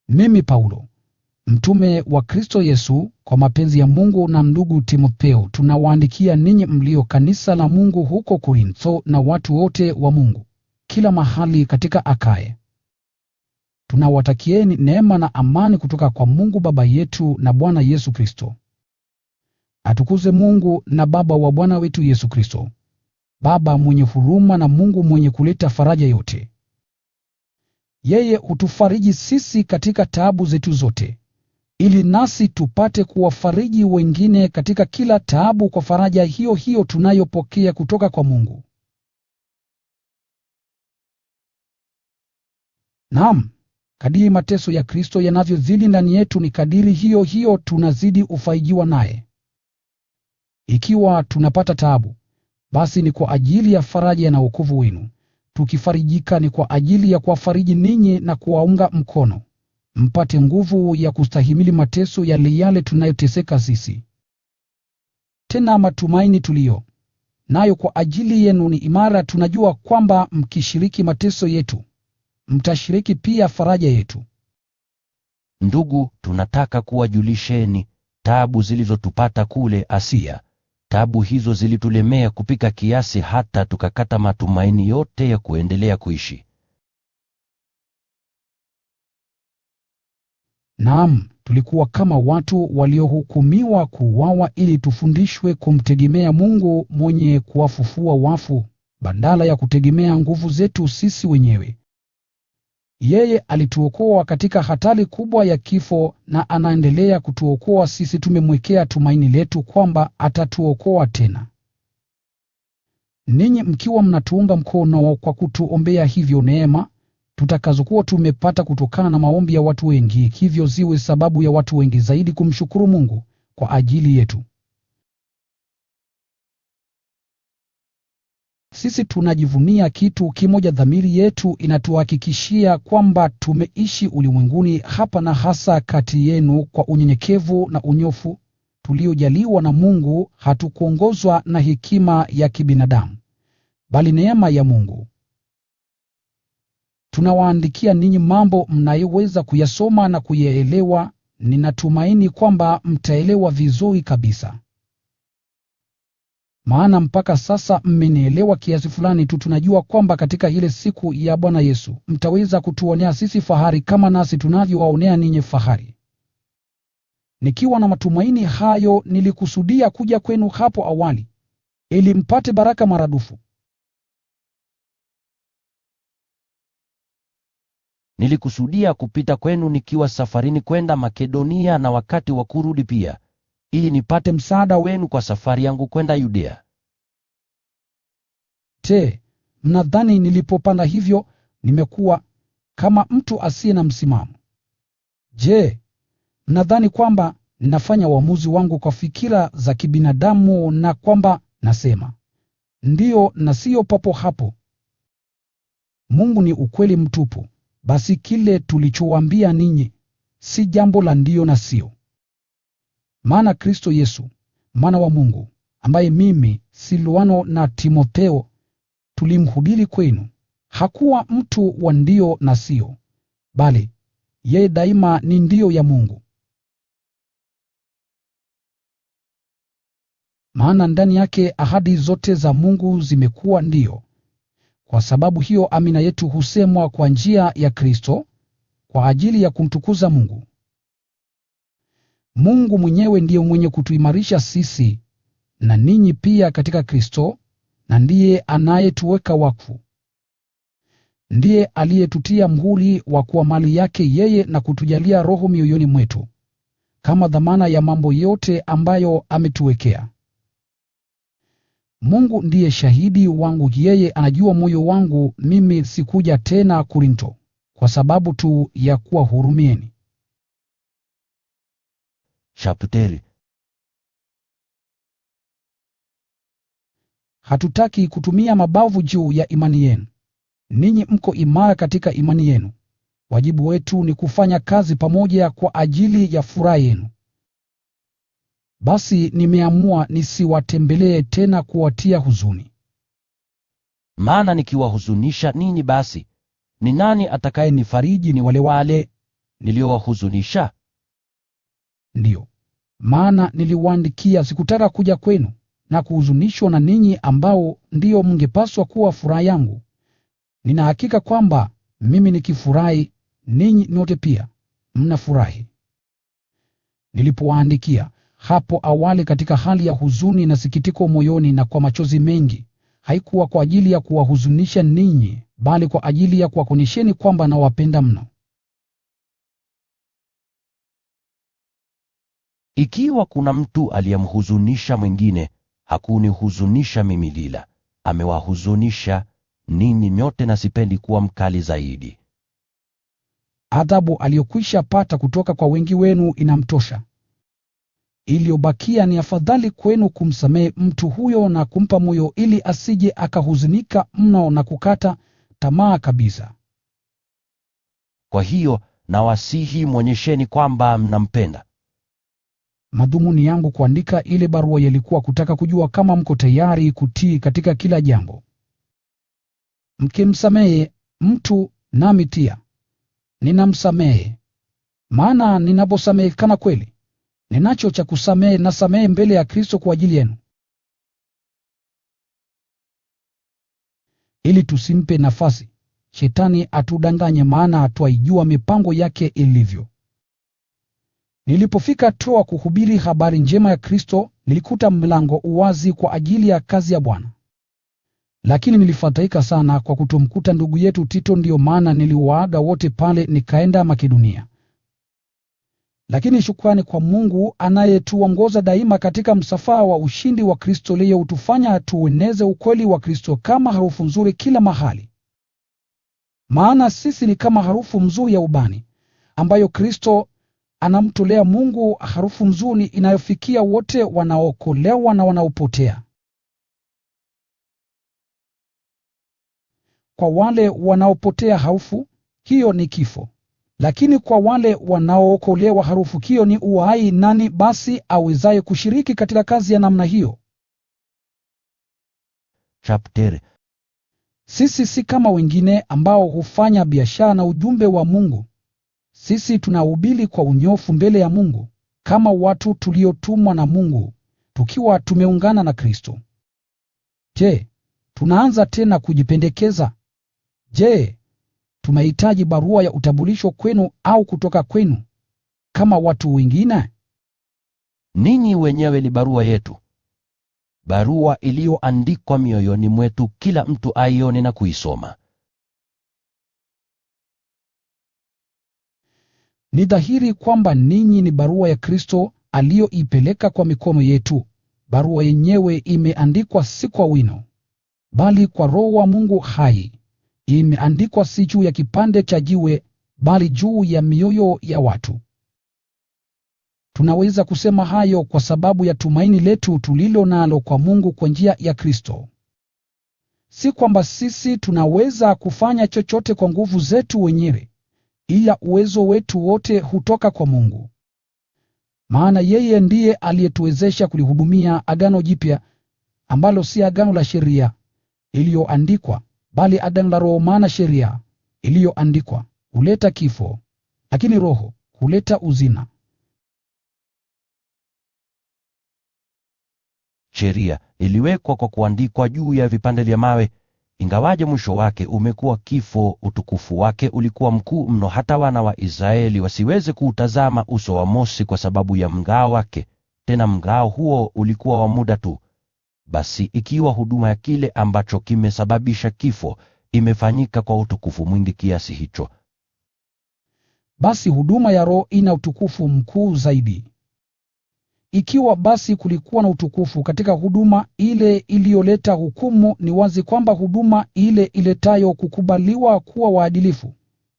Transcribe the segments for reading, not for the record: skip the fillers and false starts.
Mimi Paulo, mtume wa Kristo Yesu, kwa mapenzi ya Mungu, na ndugu Timotheo, tunawaandikia ninyi mlio kanisa la Mungu huko Korintho, na watu wote wa Mungu kila mahali katika Akaya. Tunawatakieni neema na amani kutoka kwa Mungu Baba yetu na Bwana Yesu Kristo. Atukuze Mungu na Baba wa Bwana wetu Yesu Kristo, Baba mwenye huruma na Mungu mwenye kuleta faraja yote. Yeye hutufariji sisi katika taabu zetu zote, ili nasi tupate kuwafariji wengine katika kila taabu kwa faraja hiyo hiyo tunayopokea kutoka kwa Mungu. Naam, kadiri mateso ya Kristo yanavyozidi ndani yetu, ni kadiri hiyo hiyo tunazidi kufarijiwa naye. Ikiwa tunapata taabu, basi ni kwa ajili ya faraja na wokovu wenu. Tukifarijika, ni kwa ajili ya kuwafariji ninyi na kuwaunga mkono, mpate nguvu ya kustahimili mateso yale tunayoteseka sisi. Tena matumaini tuliyo nayo kwa ajili yenu ni imara. Tunajua kwamba mkishiriki mateso yetu, mtashiriki pia faraja yetu. Ndugu, tunataka kuwajulisheni taabu zilizotupata kule Asia. Taabu hizo zilitulemea kupita kiasi hata tukakata matumaini yote ya kuendelea kuishi. Naam, tulikuwa kama watu waliohukumiwa kuuawa, ili tufundishwe kumtegemea Mungu mwenye kuwafufua wafu, badala ya kutegemea nguvu zetu sisi wenyewe. Yeye alituokoa katika hatari kubwa ya kifo, na anaendelea kutuokoa. Sisi tumemwekea tumaini letu kwamba atatuokoa tena. Ninyi mkiwa mnatuunga mkono kwa kutuombea hivyo neema tutakazokuwa tumepata kutokana na maombi ya watu wengi, hivyo ziwe sababu ya watu wengi zaidi kumshukuru Mungu kwa ajili yetu. Sisi tunajivunia kitu kimoja: dhamiri yetu inatuhakikishia kwamba tumeishi ulimwenguni hapa, na hasa kati yenu, kwa unyenyekevu na unyofu tuliojaliwa na Mungu. Hatukuongozwa na hekima ya kibinadamu, bali neema ya Mungu. Tunawaandikia ninyi mambo mnayoweza kuyasoma na kuyaelewa. Ninatumaini kwamba mtaelewa vizuri kabisa. Maana mpaka sasa mmenielewa kiasi fulani tu. Tunajua kwamba katika ile siku ya Bwana Yesu mtaweza kutuonea sisi fahari kama nasi tunavyowaonea ninyi fahari. Nikiwa na matumaini hayo, nilikusudia kuja kwenu hapo awali, ili mpate baraka maradufu. Nilikusudia kupita kwenu nikiwa safarini kwenda Makedonia, na wakati wa kurudi pia, ili nipate msaada wenu kwa safari yangu kwenda Yudea. Mnadhani nilipopanda hivyo nimekuwa kama mtu asiye na msimamo? Mnadhani kwamba ninafanya uamuzi wangu kwa fikira za kibinadamu, na kwamba nasema ndiyo na siyo papo hapo? Mungu ni ukweli mtupu. Basi kile tulichowaambia ninyi si jambo la ndiyo na siyo. Maana Kristo Yesu, Mwana wa Mungu, ambaye mimi, Silwano na Timotheo tulimhubiri kwenu, hakuwa mtu wa ndiyo na siyo, bali yeye daima ni ndiyo ya Mungu. Maana ndani yake ahadi zote za Mungu zimekuwa ndiyo. Kwa sababu hiyo amina yetu husemwa kwa njia ya Kristo, kwa ajili ya kumtukuza Mungu. Mungu mwenyewe ndiye mwenye kutuimarisha sisi na ninyi pia katika Kristo, na ndiye anayetuweka wakfu. Ndiye aliyetutia mhuri wa kuwa mali yake yeye, na kutujalia Roho mioyoni mwetu, kama dhamana ya mambo yote ambayo ametuwekea. Mungu ndiye shahidi wangu, yeye anajua moyo wangu. Mimi sikuja tena Korintho kwa sababu tu ya kuwahurumieni. Chapteri. Hatutaki kutumia mabavu juu ya imani yenu. Ninyi mko imara katika imani yenu. Wajibu wetu ni kufanya kazi pamoja kwa ajili ya furaha yenu. Basi nimeamua nisiwatembelee tena kuwatia huzuni. Maana nikiwahuzunisha ninyi, basi ni nani atakayenifariji? Ni wale niliowahuzunisha? Ndiyo, maana niliwaandikia, sikutaka kuja kwenu na kuhuzunishwa na ninyi ambao ndio mngepaswa kuwa furaha yangu. Nina hakika kwamba mimi nikifurahi, ninyi nyote pia mnafurahi. Nilipowaandikia hapo awali katika hali ya huzuni na sikitiko moyoni na kwa machozi mengi, haikuwa kwa ajili ya kuwahuzunisha ninyi, bali kwa ajili ya kuwaonyesheni kwamba nawapenda mno. Ikiwa kuna mtu aliyemhuzunisha mwingine, hakunihuzunisha mimi, ila amewahuzunisha ninyi nyote, na sipendi kuwa mkali zaidi. Adhabu aliyokwisha pata kutoka kwa wengi wenu inamtosha. Iliyobakia ni afadhali kwenu kumsamehe mtu huyo na kumpa moyo, ili asije akahuzunika mno na kukata tamaa kabisa. Kwa hiyo nawasihi, mwonyesheni kwamba mnampenda. Madhumuni yangu kuandika ile barua yalikuwa kutaka kujua kama mko tayari kutii katika kila jambo. Mkimsamehe mtu, nami pia ninamsamehe. Maana ninaposamehekana kweli, ninacho cha kusamehe, nasamehe mbele ya Kristo kwa ajili yenu. Ili tusimpe nafasi Shetani atudanganye, maana twaijua mipango yake ilivyo. Nilipofika Troa kuhubiri habari njema ya Kristo, nilikuta mlango uwazi kwa ajili ya kazi ya Bwana. Lakini nilifadhaika sana kwa kutomkuta ndugu yetu Tito, ndiyo maana niliwaaga wote pale nikaenda Makedonia. Lakini shukrani kwa Mungu anayetuongoza daima katika msafara wa ushindi wa Kristo, leo hutufanya tueneze ukweli wa Kristo kama harufu nzuri kila mahali. Maana sisi ni kama harufu nzuri ya ubani, ambayo Kristo anamtolea Mungu, harufu nzuri inayofikia wote wanaookolewa na wanaopotea. Kwa wale wanaopotea harufu hiyo ni kifo, lakini kwa wale wanaookolewa harufu hiyo ni uhai. Nani basi awezaye kushiriki katika kazi ya namna hiyo? Chapter. Sisi si kama wengine ambao hufanya biashara na ujumbe wa Mungu. Sisi tunahubiri kwa unyofu mbele ya Mungu, kama watu tuliotumwa na Mungu, tukiwa tumeungana na Kristo. Je, tunaanza tena kujipendekeza? Je, tunahitaji barua ya utambulisho kwenu au kutoka kwenu, kama watu wengine? Ninyi wenyewe ni barua yetu, barua iliyoandikwa mioyoni mwetu, kila mtu aione na kuisoma. Ni dhahiri kwamba ninyi ni barua ya Kristo aliyoipeleka kwa mikono yetu. Barua yenyewe imeandikwa si kwa wino, bali kwa Roho wa Mungu hai. Imeandikwa si juu ya kipande cha jiwe, bali juu ya mioyo ya watu. Tunaweza kusema hayo kwa sababu ya tumaini letu tulilo nalo kwa Mungu kwa njia ya Kristo. Si kwamba sisi tunaweza kufanya chochote kwa nguvu zetu wenyewe, ila uwezo wetu wote hutoka kwa Mungu. Maana yeye ndiye aliyetuwezesha kulihudumia agano jipya, ambalo si agano la sheria iliyoandikwa, bali agano la Roho. Maana sheria iliyoandikwa huleta kifo, lakini Roho huleta uzima. Sheria iliwekwa kwa kuandikwa juu ya vipande vya mawe, ingawaje mwisho wake umekuwa kifo. Utukufu wake ulikuwa mkuu mno, hata wana wa Israeli wasiweze kuutazama uso wa Mose kwa sababu ya mng'ao wake, tena mng'ao huo ulikuwa wa muda tu. Basi ikiwa huduma ya kile ambacho kimesababisha kifo imefanyika kwa utukufu mwingi kiasi hicho, basi huduma ya Roho ina utukufu mkuu zaidi. Ikiwa basi kulikuwa na utukufu katika huduma ile iliyoleta hukumu, ni wazi kwamba huduma ile iletayo kukubaliwa kuwa waadilifu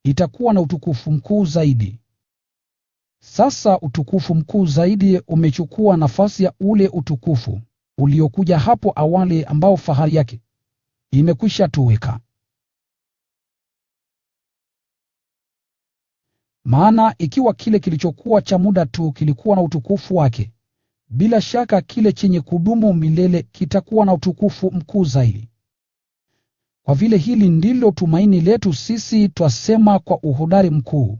itakuwa na utukufu mkuu zaidi. Sasa utukufu mkuu zaidi umechukua nafasi ya ule utukufu uliokuja hapo awali, ambao fahari yake imekwisha toweka. Maana ikiwa kile kilichokuwa cha muda tu kilikuwa na utukufu wake, bila shaka kile chenye kudumu milele kitakuwa na utukufu mkuu zaidi. Kwa vile hili ndilo tumaini letu, sisi twasema kwa uhodari mkuu.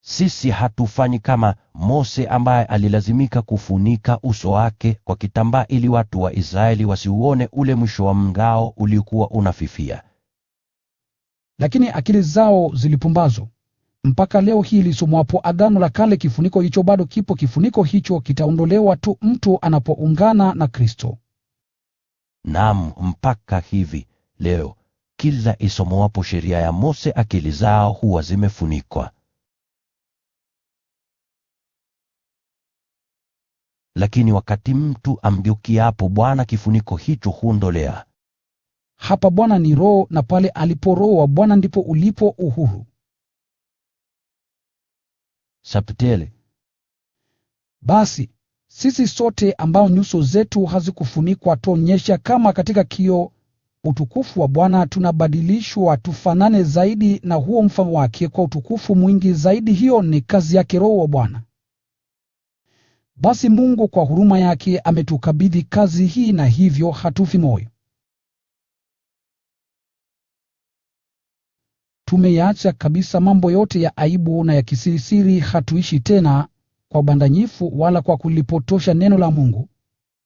Sisi hatufanyi kama Mose ambaye alilazimika kufunika uso wake kwa kitambaa ili watu wa Israeli wasiuone ule mwisho wa mng'ao uliokuwa unafifia. Lakini akili zao zilipumbazwa. Mpaka leo hii lisomwapo Agano la Kale, kifuniko hicho bado kipo. Kifuniko hicho kitaondolewa tu mtu anapoungana na Kristo. Naam, mpaka hivi leo kila isomowapo sheria ya Mose akili zao huwa zimefunikwa. Lakini wakati mtu amgeukiapo Bwana, kifuniko hicho huondolea. Hapa Bwana ni Roho, na pale alipo Roho wa Bwana ndipo ulipo uhuru. Subtile. Basi sisi sote ambao nyuso zetu hazikufunikwa tuonyesha kama katika kioo utukufu wa Bwana, tunabadilishwa tufanane zaidi na huo mfano wake kwa utukufu mwingi zaidi. Hiyo ni kazi yake Roho wa Bwana. Basi Mungu kwa huruma yake ametukabidhi kazi hii, na hivyo hatufi moyo. Tumeyaacha kabisa mambo yote ya aibu na ya kisirisiri. Hatuishi tena kwa udanganyifu wala kwa kulipotosha neno la Mungu,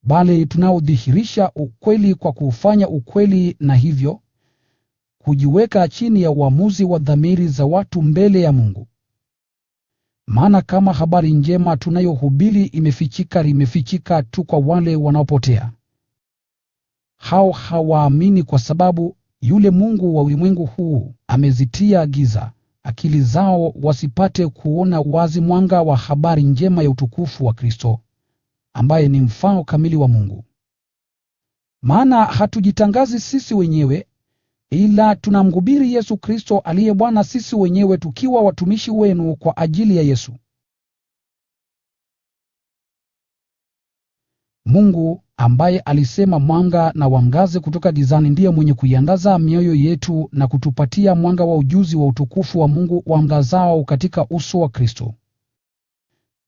bali tunaudhihirisha ukweli kwa kuufanya ukweli, na hivyo kujiweka chini ya uamuzi wa dhamiri za watu mbele ya Mungu. Maana kama habari njema tunayohubiri imefichika tu kwa wale wanaopotea. Hao hawaamini kwa sababu yule mungu wa ulimwengu huu amezitia giza akili zao, wasipate kuona wazi mwanga wa habari njema ya utukufu wa Kristo, ambaye ni mfano kamili wa Mungu. Maana hatujitangazi sisi wenyewe, ila tunamhubiri Yesu Kristo aliye Bwana, sisi wenyewe tukiwa watumishi wenu kwa ajili ya Yesu. Mungu ambaye alisema mwanga na uangaze kutoka gizani, ndiye mwenye kuiangaza mioyo yetu na kutupatia mwanga wa ujuzi wa utukufu wa Mungu uangazao katika uso wa Kristo.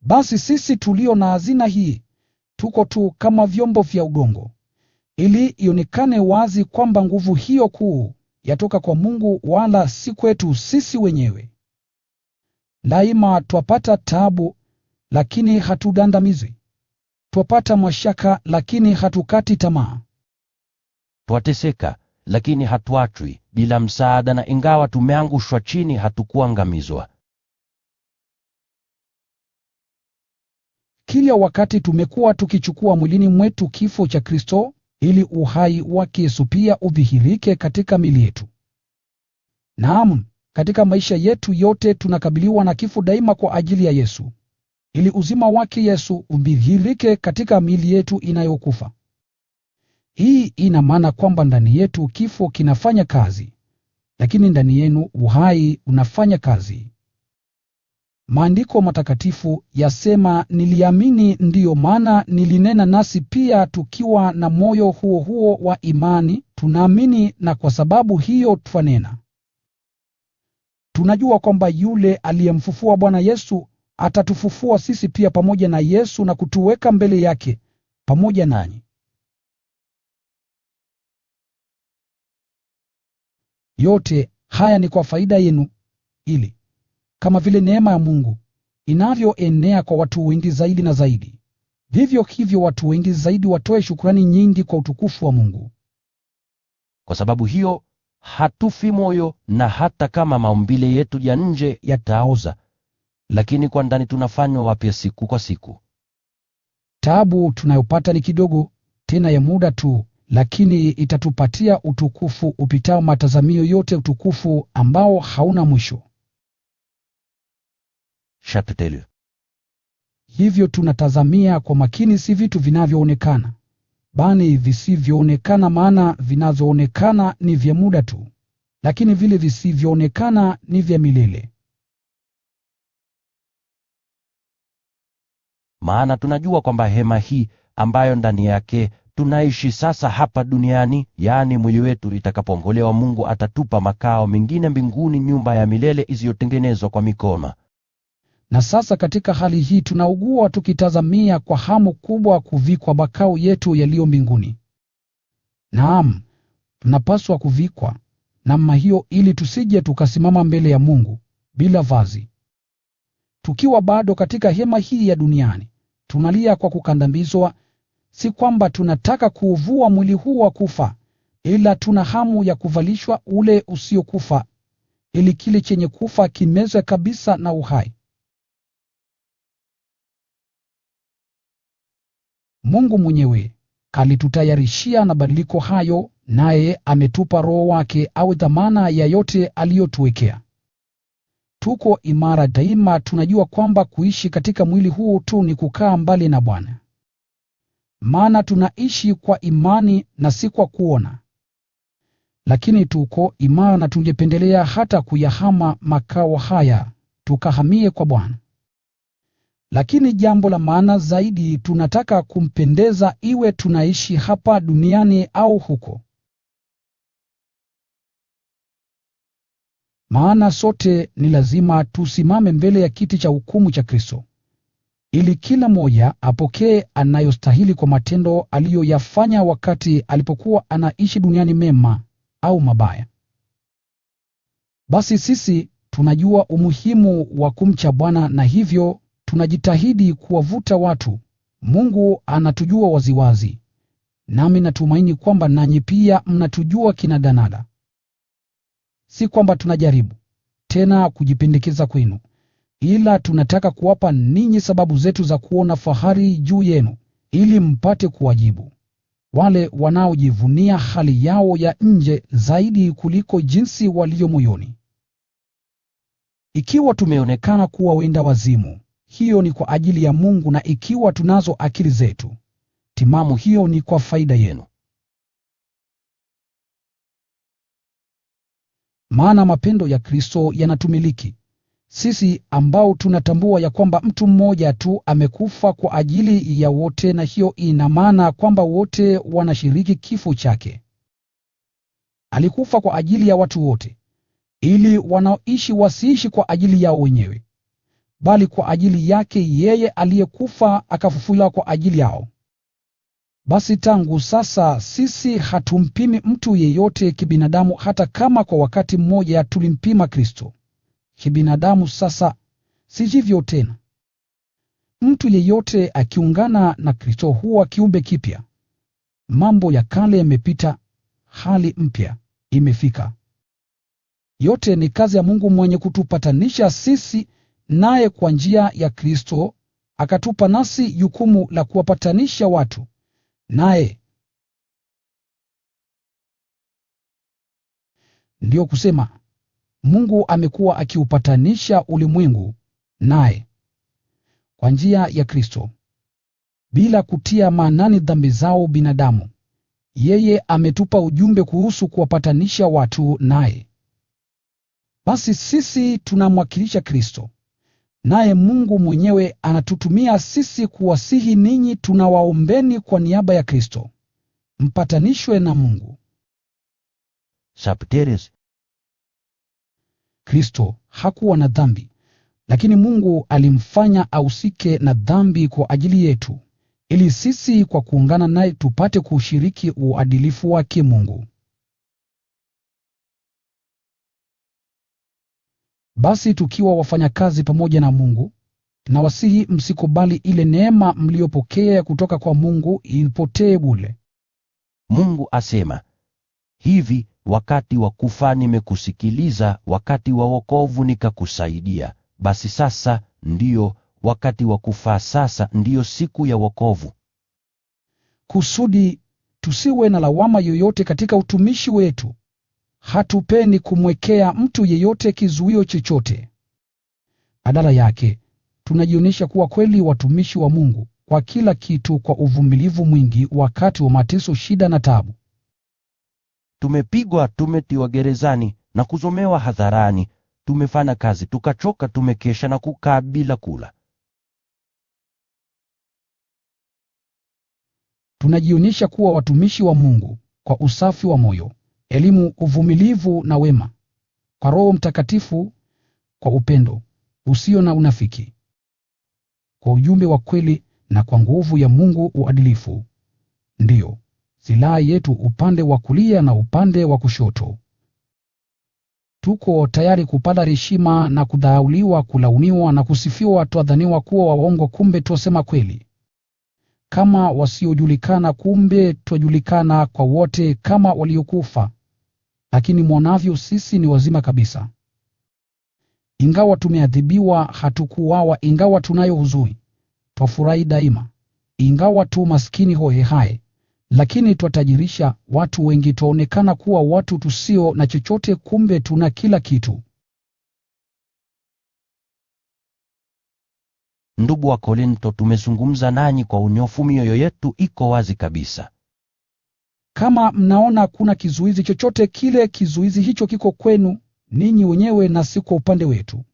Basi sisi tulio na hazina hii tuko tu kama vyombo vya udongo, ili ionekane wazi kwamba nguvu hiyo kuu yatoka kwa Mungu, wala si kwetu sisi wenyewe. Daima twapata taabu, lakini hatugandamizwi. Twapata mashaka, lakini hatukati tamaa. Twateseka, lakini hatuachwi bila msaada, na ingawa tumeangushwa chini hatukuangamizwa. Kila wakati tumekuwa tukichukua mwilini mwetu kifo cha Kristo, ili uhai wake Yesu pia udhihirike katika miili yetu. Naam, katika maisha yetu yote tunakabiliwa na kifo daima kwa ajili ya Yesu, ili uzima wake Yesu udhihirike katika miili yetu inayokufa. Hii ina maana kwamba ndani yetu kifo kinafanya kazi, lakini ndani yenu uhai unafanya kazi. Maandiko matakatifu yasema, niliamini, ndiyo maana nilinena, nasi pia tukiwa na moyo huo huo wa imani tunaamini, na kwa sababu hiyo twanena. Tunajua kwamba yule aliyemfufua Bwana Yesu atatufufua sisi pia pamoja na Yesu na kutuweka mbele yake pamoja nanyi. Yote haya ni kwa faida yenu, ili kama vile neema ya Mungu inavyoenea kwa watu wengi zaidi na zaidi, vivyo hivyo watu wengi zaidi watoe shukrani nyingi kwa utukufu wa Mungu. Kwa sababu hiyo hatufi moyo, na hata kama maumbile yetu ya nje yataoza, lakini kwa ndani tunafanywa wapya siku kwa siku. Taabu tunayopata ni kidogo, tena ya muda tu, lakini itatupatia utukufu upitao matazamio yote, utukufu ambao hauna mwisho. Chapitre. Hivyo tunatazamia kwa makini si vitu vinavyoonekana, bali visivyoonekana, maana vinavyoonekana ni vya muda tu, lakini vile visivyoonekana ni vya milele. Maana tunajua kwamba hema hii ambayo ndani yake tunaishi sasa hapa duniani, yaani mwili wetu, itakapoongolewa, Mungu atatupa makao mengine mbinguni, nyumba ya milele isiyotengenezwa kwa mikono. Na sasa katika hali hii tunaugua, tukitazamia kwa hamu kubwa kuvikwa makao yetu yaliyo mbinguni. Naam, tunapaswa kuvikwa namna hiyo, ili tusije tukasimama mbele ya Mungu bila vazi. tukiwa bado katika hema hii ya duniani, tunalia kwa kukandamizwa, si kwamba tunataka kuuvua mwili huu wa kufa, ila tuna hamu ya kuvalishwa ule usiokufa, ili kile chenye kufa kimezwe kabisa na uhai. Mungu mwenyewe alitutayarishia mabadiliko hayo, naye ametupa Roho wake awe dhamana ya yote aliyotuwekea. Tuko imara daima, tunajua kwamba kuishi katika mwili huu tu ni kukaa mbali na Bwana. Maana tunaishi kwa imani na si kwa kuona. Lakini tuko imara na tungependelea hata kuyahama makao haya, tukahamie kwa Bwana. Lakini jambo la maana zaidi, tunataka kumpendeza, iwe tunaishi hapa duniani au huko. Maana sote ni lazima tusimame mbele ya kiti cha hukumu cha Kristo, ili kila mmoja apokee anayostahili kwa matendo aliyoyafanya wakati alipokuwa anaishi duniani, mema au mabaya. Basi sisi tunajua umuhimu wa kumcha Bwana, na hivyo tunajitahidi kuwavuta watu. Mungu anatujua waziwazi, nami natumaini kwamba nanyi pia mnatujua kinadanada. Si kwamba tunajaribu tena kujipendekeza kwenu, ila tunataka kuwapa ninyi sababu zetu za kuona fahari juu yenu, ili mpate kuwajibu wale wanaojivunia hali yao ya nje zaidi kuliko jinsi walivyo moyoni. Ikiwa tumeonekana kuwa wenda wazimu, hiyo ni kwa ajili ya Mungu, na ikiwa tunazo akili zetu timamu, hiyo ni kwa faida yenu. Maana mapendo ya Kristo yanatumiliki sisi, ambao tunatambua ya kwamba mtu mmoja tu amekufa kwa ajili ya wote, na hiyo ina maana kwamba wote wanashiriki kifo chake. Alikufa kwa ajili ya watu wote, ili wanaoishi wasiishi kwa ajili yao wenyewe, bali kwa ajili yake yeye aliyekufa akafufuliwa kwa ajili yao. Basi tangu sasa sisi hatumpimi mtu yeyote kibinadamu, hata kama kwa wakati mmoja tulimpima Kristo kibinadamu. Sasa si hivyo tena. Mtu yeyote akiungana na Kristo huwa kiumbe kipya. Mambo ya kale yamepita, hali mpya imefika. Yote ni kazi ya Mungu mwenye kutupatanisha sisi naye kwa njia ya Kristo, akatupa nasi jukumu la kuwapatanisha watu naye. Ndiyo kusema, Mungu amekuwa akiupatanisha ulimwengu naye kwa njia ya Kristo, bila kutia maanani dhambi zao binadamu. Yeye ametupa ujumbe kuhusu kuwapatanisha watu naye. Basi sisi tunamwakilisha Kristo, naye Mungu mwenyewe anatutumia sisi kuwasihi ninyi. Tunawaombeni kwa niaba ya Kristo, mpatanishwe na Mungu. Sapteres. Kristo hakuwa na dhambi, lakini Mungu alimfanya ahusike na dhambi kwa ajili yetu, ili sisi kwa kuungana naye tupate kushiriki uadilifu wake Mungu. Basi tukiwa wafanyakazi pamoja na Mungu, tunawasihi msikubali ile neema mliyopokea kutoka kwa Mungu ipotee bure. Mungu asema hivi, wakati wa kufa nimekusikiliza, wakati wa wokovu nikakusaidia. Basi sasa ndiyo wakati wa kufa, sasa ndiyo siku ya wokovu. Kusudi tusiwe na lawama yoyote katika utumishi wetu, hatupendi kumwekea mtu yeyote kizuio chochote. Badala yake, tunajionyesha kuwa kweli watumishi wa Mungu kwa kila kitu, kwa uvumilivu mwingi wakati wa mateso, shida na taabu. Tumepigwa, tumetiwa gerezani na kuzomewa hadharani, tumefanya kazi tukachoka, tumekesha na kukaa bila kula. Tunajionyesha kuwa watumishi wa Mungu kwa usafi wa moyo, elimu, uvumilivu na wema, kwa Roho Mtakatifu, kwa upendo usio na unafiki, kwa ujumbe wa kweli, na kwa nguvu ya Mungu uadilifu. Ndiyo silaha yetu upande wa kulia na upande wa kushoto. tuko tayari kupata heshima na kudharauliwa, kulaumiwa na kusifiwa. Twadhaniwa kuwa waongo, kumbe twasema kweli. Kama wasiojulikana, kumbe twajulikana kwa wote kama waliokufa. Lakini mwonavyo, sisi ni wazima kabisa. Ingawa tumeadhibiwa, hatukuuawa. Ingawa tunayo huzuni, twafurahi daima. Ingawa tu maskini hohehahe, lakini twatajirisha. Watu wengi, twaonekana kuwa watu tusio na chochote, kumbe tuna kila kitu. Ndugu wa Korinto, tumezungumza nanyi kwa unyofu, mioyo yetu iko wazi kabisa. Kama mnaona kuna kizuizi chochote kile, kizuizi hicho kiko kwenu ninyi wenyewe na si kwa upande wetu.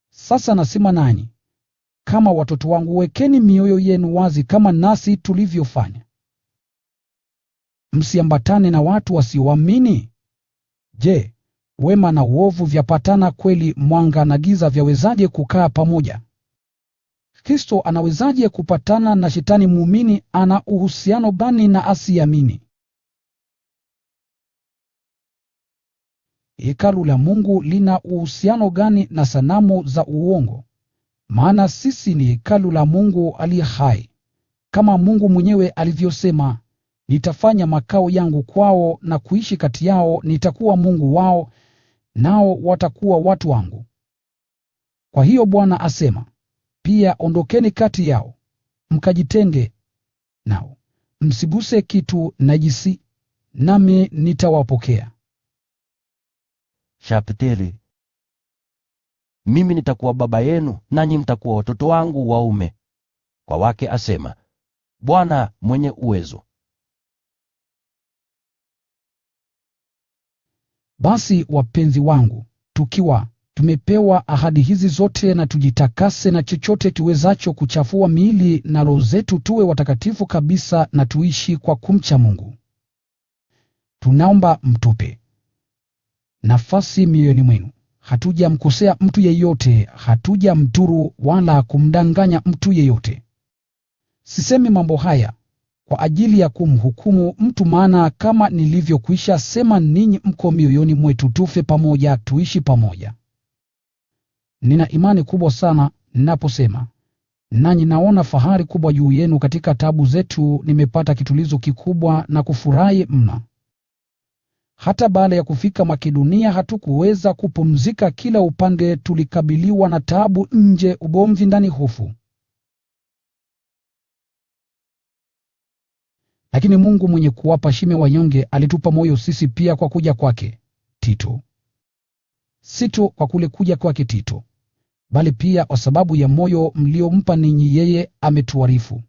Sasa nasema nanyi kama watoto wangu, wekeni mioyo yenu wazi kama nasi tulivyofanya. Msiambatane na watu wasioamini. Je, wema na uovu vyapatana kweli? Mwanga na giza vyawezaje kukaa pamoja? Kristo anawezaje kupatana na Shetani? Muumini ana uhusiano gani na asiamini? Hekalu la Mungu lina uhusiano gani na sanamu za uongo? Maana sisi ni hekalu la Mungu aliye hai. Kama Mungu mwenyewe alivyosema, nitafanya makao yangu kwao na kuishi kati yao, nitakuwa Mungu wao, nao watakuwa watu wangu. Kwa hiyo Bwana asema, pia ondokeni kati yao, mkajitenge nao, msiguse kitu najisi, nami nitawapokea. Shapteri. Mimi nitakuwa baba yenu, nanyi mtakuwa watoto wangu waume. Kwa wake asema Bwana mwenye uwezo. Basi wapenzi wangu, tukiwa tumepewa ahadi hizi zote, na tujitakase na chochote tuwezacho kuchafua miili na roho zetu, tuwe watakatifu kabisa na tuishi kwa kumcha Mungu. Tunaomba mtupe nafasi mioyoni mwenu. Hatujamkosea mtu yeyote, hatujamdhuru wala kumdanganya mtu yeyote. Sisemi mambo haya kwa ajili ya kumhukumu mtu, maana kama nilivyokwisha sema, ninyi mko mioyoni mwetu, tufe pamoja, tuishi pamoja. Nina imani kubwa sana ninaposema nanyi. Naona fahari kubwa juu yenu. Katika taabu zetu nimepata kitulizo kikubwa na kufurahi mno. Hata baada ya kufika Makedonia hatukuweza kupumzika. Kila upande tulikabiliwa na taabu, nje ugomvi, ndani hofu. Lakini Mungu mwenye kuwapa shime wanyonge alitupa moyo sisi pia kwa kuja kwake Tito. Si tu kwa kule kuja kwake Tito, bali pia kwa sababu ya moyo mliompa ninyi. Yeye ametuarifu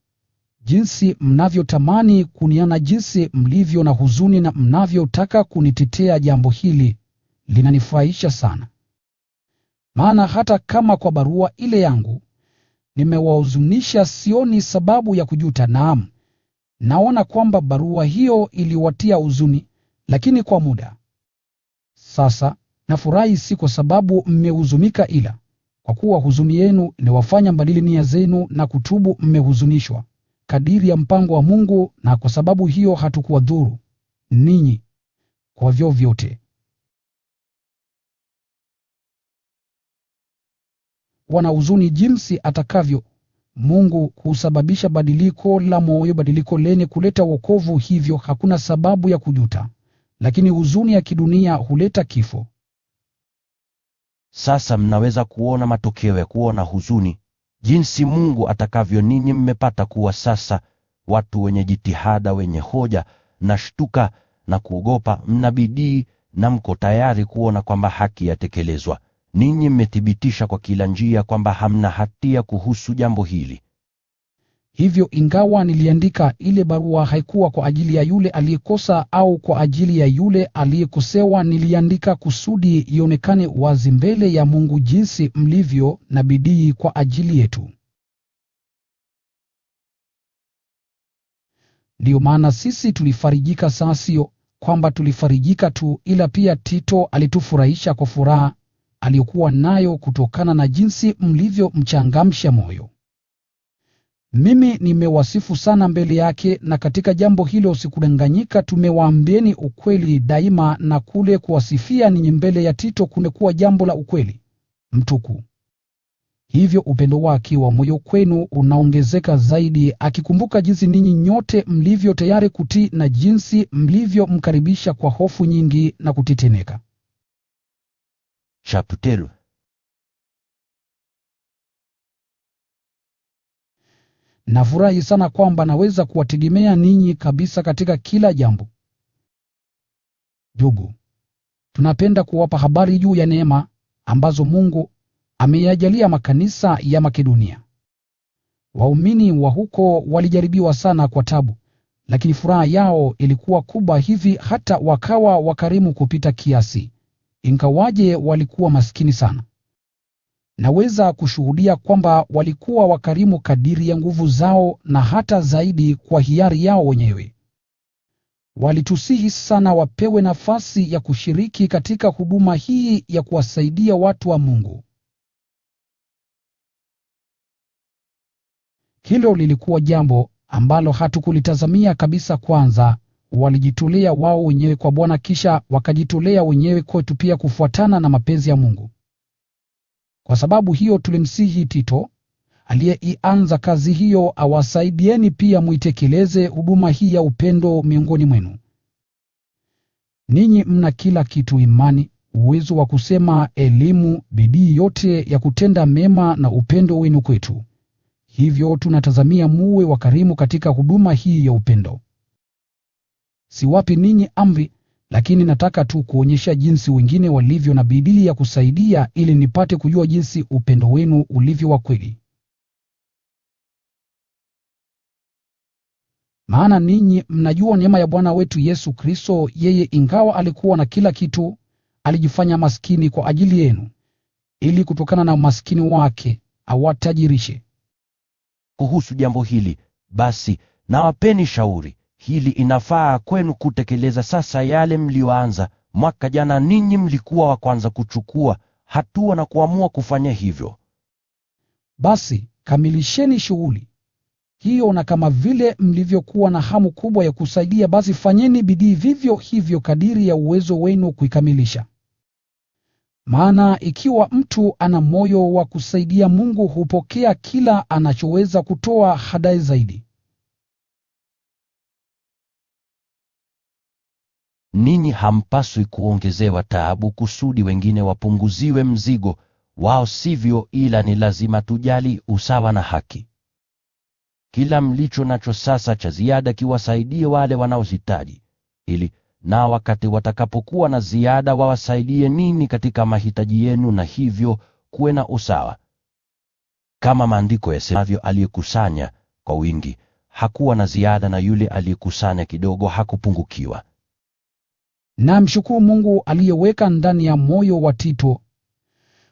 jinsi mnavyotamani kuniona, jinsi mlivyo na huzuni na mnavyotaka kunitetea. Jambo hili linanifurahisha sana. Maana hata kama kwa barua ile yangu nimewahuzunisha, sioni sababu ya kujuta. Naam, naona kwamba barua hiyo iliwatia huzuni, lakini kwa muda. Sasa nafurahi, si kwa sababu mmehuzunika, ila kwa kuwa huzuni yenu iliwafanya mbadili nia zenu na kutubu. Mmehuzunishwa kadiri ya mpango wa Mungu, na kwa sababu hiyo hatukuwadhuru ninyi kwa vyovyote. Wana huzuni jinsi atakavyo. Mungu husababisha badiliko la moyo, badiliko lenye kuleta wokovu. Hivyo hakuna sababu ya kujuta, lakini huzuni ya kidunia huleta kifo. Sasa mnaweza kuona matokeo ya kuona huzuni, jinsi Mungu atakavyo. Ninyi mmepata kuwa sasa watu wenye jitihada, wenye hoja na shtuka na kuogopa. Mna bidii na mko tayari kuona kwamba haki yatekelezwa. Ninyi mmethibitisha kwa kila njia kwamba hamna hatia kuhusu jambo hili. Hivyo ingawa niliandika ile barua, haikuwa kwa ajili ya yule aliyekosa au kwa ajili ya yule aliyekosewa. Niliandika kusudi ionekane wazi mbele ya Mungu jinsi mlivyo na bidii kwa ajili yetu. Ndiyo maana sisi tulifarijika. Sasa sio kwamba tulifarijika tu, ila pia Tito alitufurahisha kwa furaha aliyokuwa nayo kutokana na jinsi mlivyomchangamsha moyo. Mimi nimewasifu sana mbele yake, na katika jambo hilo sikudanganyika. Tumewaambieni ukweli daima, na kule kuwasifia ninyi mbele ya Tito kumekuwa jambo la ukweli mtupu. Hivyo upendo wake wa moyo kwenu unaongezeka zaidi, akikumbuka jinsi ninyi nyote mlivyo tayari kutii na jinsi mlivyomkaribisha kwa hofu nyingi na kutetemeka. Chapter. Nafurahi sana kwamba naweza kuwategemea ninyi kabisa katika kila jambo. Ndugu, tunapenda kuwapa habari juu ya neema ambazo Mungu ameyajalia makanisa ya Makedonia. Waumini wa huko walijaribiwa sana kwa tabu, lakini furaha yao ilikuwa kubwa hivi hata wakawa wakarimu kupita kiasi, ingawaje walikuwa maskini sana. Naweza kushuhudia kwamba walikuwa wakarimu kadiri ya nguvu zao, na hata zaidi kwa hiari yao wenyewe. Walitusihi sana wapewe nafasi ya kushiriki katika huduma hii ya kuwasaidia watu wa Mungu. Hilo lilikuwa jambo ambalo hatukulitazamia kabisa. Kwanza walijitolea wao wenyewe kwa Bwana, kisha wakajitolea wenyewe kwetu pia kufuatana na mapenzi ya Mungu. Kwa sababu hiyo tulimsihi Tito, aliyeianza kazi hiyo, awasaidieni pia muitekeleze huduma hii ya upendo miongoni mwenu. Ninyi mna kila kitu: imani, uwezo wa kusema, elimu, bidii yote ya kutenda mema na upendo wenu kwetu. Hivyo tunatazamia muwe wakarimu katika huduma hii ya upendo. Siwapi ninyi amri, lakini nataka tu kuonyesha jinsi wengine walivyo na bidii ya kusaidia, ili nipate kujua jinsi upendo wenu ulivyo wa kweli. Maana ninyi mnajua neema ya Bwana wetu Yesu Kristo. Yeye ingawa alikuwa na kila kitu, alijifanya maskini kwa ajili yenu, ili kutokana na umaskini wake awatajirishe. Kuhusu jambo hili, basi nawapeni shauri. Hili inafaa kwenu kutekeleza sasa yale mlioanza. Mwaka jana ninyi mlikuwa wa kwanza kuchukua hatua na kuamua kufanya hivyo. Basi kamilisheni shughuli hiyo, na kama vile mlivyokuwa na hamu kubwa ya kusaidia, basi fanyeni bidii vivyo hivyo kadiri ya uwezo wenu kuikamilisha. Maana ikiwa mtu ana moyo wa kusaidia, Mungu hupokea kila anachoweza kutoa hadi zaidi. Ninyi hampaswi kuongezewa taabu kusudi wengine wapunguziwe mzigo wao, sivyo, ila ni lazima tujali usawa na haki. Kila mlicho nacho sasa cha ziada kiwasaidie wale wanaohitaji, ili nao wakati watakapokuwa na ziada wawasaidie ninyi katika mahitaji yenu, na hivyo kuwe na usawa. Kama maandiko yasemavyo, aliyekusanya kwa wingi hakuwa na ziada, na yule aliyekusanya kidogo hakupungukiwa. Namshukuru Mungu aliyeweka ndani ya moyo wa Tito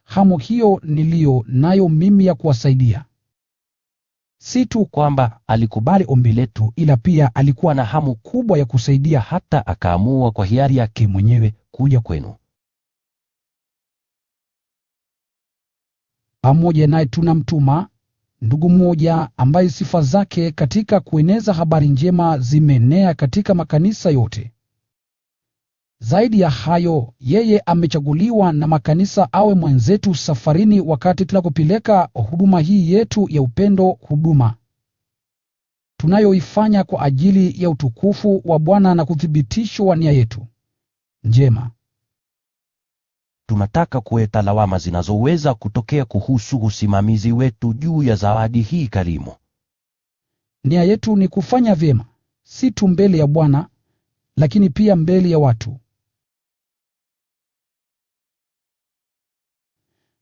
hamu hiyo niliyo nayo mimi ya kuwasaidia. Si tu kwamba alikubali ombi letu, ila pia alikuwa na hamu kubwa ya kusaidia, hata akaamua kwa hiari yake mwenyewe kuja kwenu. Pamoja naye tunamtuma ndugu mmoja ambaye sifa zake katika kueneza habari njema zimeenea katika makanisa yote. Zaidi ya hayo, yeye amechaguliwa na makanisa awe mwenzetu safarini wakati tunapopeleka huduma hii yetu ya upendo, huduma tunayoifanya kwa ajili ya utukufu wa Bwana na uthibitisho wa nia yetu njema. Tunataka kuweka lawama zinazoweza kutokea kuhusu usimamizi wetu juu ya zawadi hii karimu. Nia yetu ni kufanya vyema, si tu mbele ya Bwana, lakini pia mbele ya watu.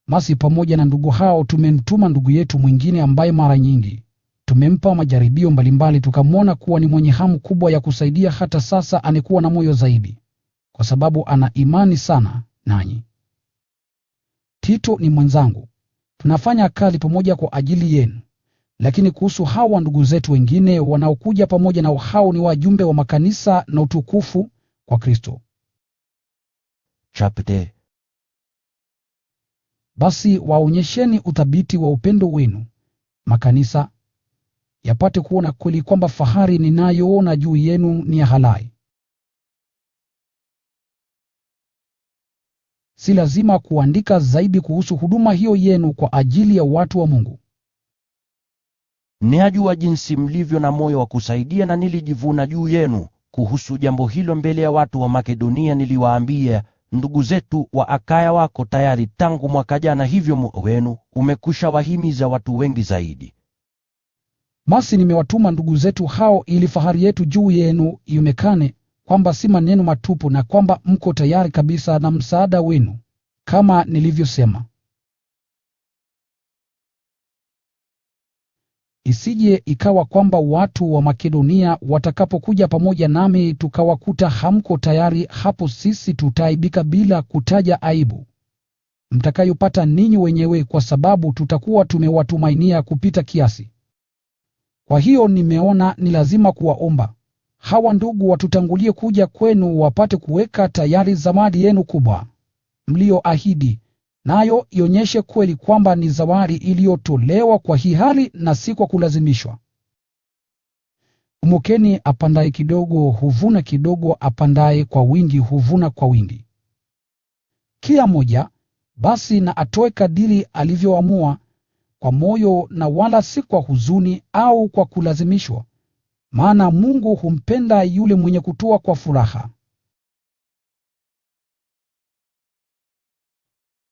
Basi pamoja na ndugu hao tumemtuma ndugu yetu mwingine ambaye mara nyingi tumempa majaribio mbalimbali, tukamwona kuwa ni mwenye hamu kubwa ya kusaidia. Hata sasa amekuwa na moyo zaidi, kwa sababu ana imani sana nanyi. Tito ni mwenzangu, tunafanya kazi pamoja kwa ajili yenu. Lakini kuhusu hawa ndugu zetu wengine wanaokuja pamoja na hao, ni wajumbe wa makanisa na utukufu kwa Kristo. Chapter. Basi waonyesheni uthabiti wa upendo wenu makanisa, yapate kuona kweli kwamba fahari ninayoona juu yenu ni ya halali. Si lazima kuandika zaidi kuhusu huduma hiyo yenu kwa ajili ya watu wa Mungu. Ninajua jinsi mlivyo na moyo wa kusaidia, na nilijivuna juu yenu kuhusu jambo hilo mbele ya watu wa Makedonia. Niliwaambia, ndugu zetu wa Akaya wako tayari tangu mwaka jana, hivyo moyo wenu umekwisha wahimiza watu wengi zaidi. Basi nimewatuma ndugu zetu hao ili fahari yetu juu yenu ionekane kwamba si maneno matupu, na kwamba mko tayari kabisa na msaada wenu, kama nilivyosema. Isije ikawa kwamba watu wa Makedonia watakapokuja pamoja nami tukawakuta hamko tayari, hapo sisi tutaaibika bila kutaja aibu mtakayopata ninyi wenyewe, kwa sababu tutakuwa tumewatumainia kupita kiasi. Kwa hiyo nimeona ni lazima kuwaomba hawa ndugu watutangulie kuja kwenu, wapate kuweka tayari zawadi yenu kubwa mlioahidi, nayo ionyeshe kweli kwamba ni zawadi iliyotolewa kwa hiari na si kwa kulazimishwa. Kumbukeni, apandaye kidogo huvuna kidogo, apandaye kwa wingi huvuna kwa wingi. Kila mmoja basi na atoe kadiri alivyoamua, kwa moyo na wala si kwa huzuni au kwa kulazimishwa, maana Mungu humpenda yule mwenye kutoa kwa furaha.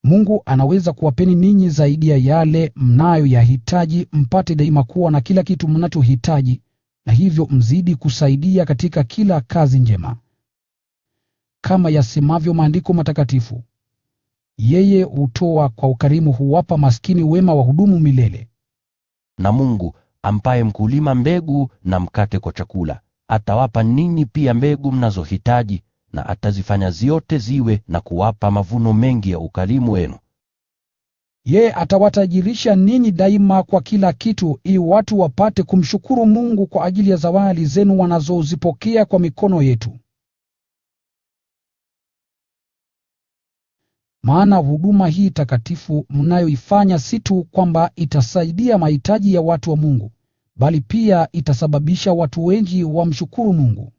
Mungu anaweza kuwapeni ninyi zaidi ya yale mnayoyahitaji, mpate daima kuwa na kila kitu mnachohitaji, na hivyo mzidi kusaidia katika kila kazi njema. Kama yasemavyo Maandiko Matakatifu, yeye hutoa kwa ukarimu, huwapa maskini wema wa hudumu milele. Na Mungu, ampaye mkulima mbegu na mkate kwa chakula, atawapa ninyi pia mbegu mnazohitaji, na atazifanya ziote ziwe na kuwapa mavuno mengi ya ukarimu wenu. Yeye atawatajirisha ninyi daima kwa kila kitu, ili watu wapate kumshukuru Mungu kwa ajili ya zawadi zenu wanazozipokea kwa mikono yetu. Maana huduma hii takatifu mnayoifanya si tu kwamba itasaidia mahitaji ya watu wa Mungu, bali pia itasababisha watu wengi wamshukuru Mungu.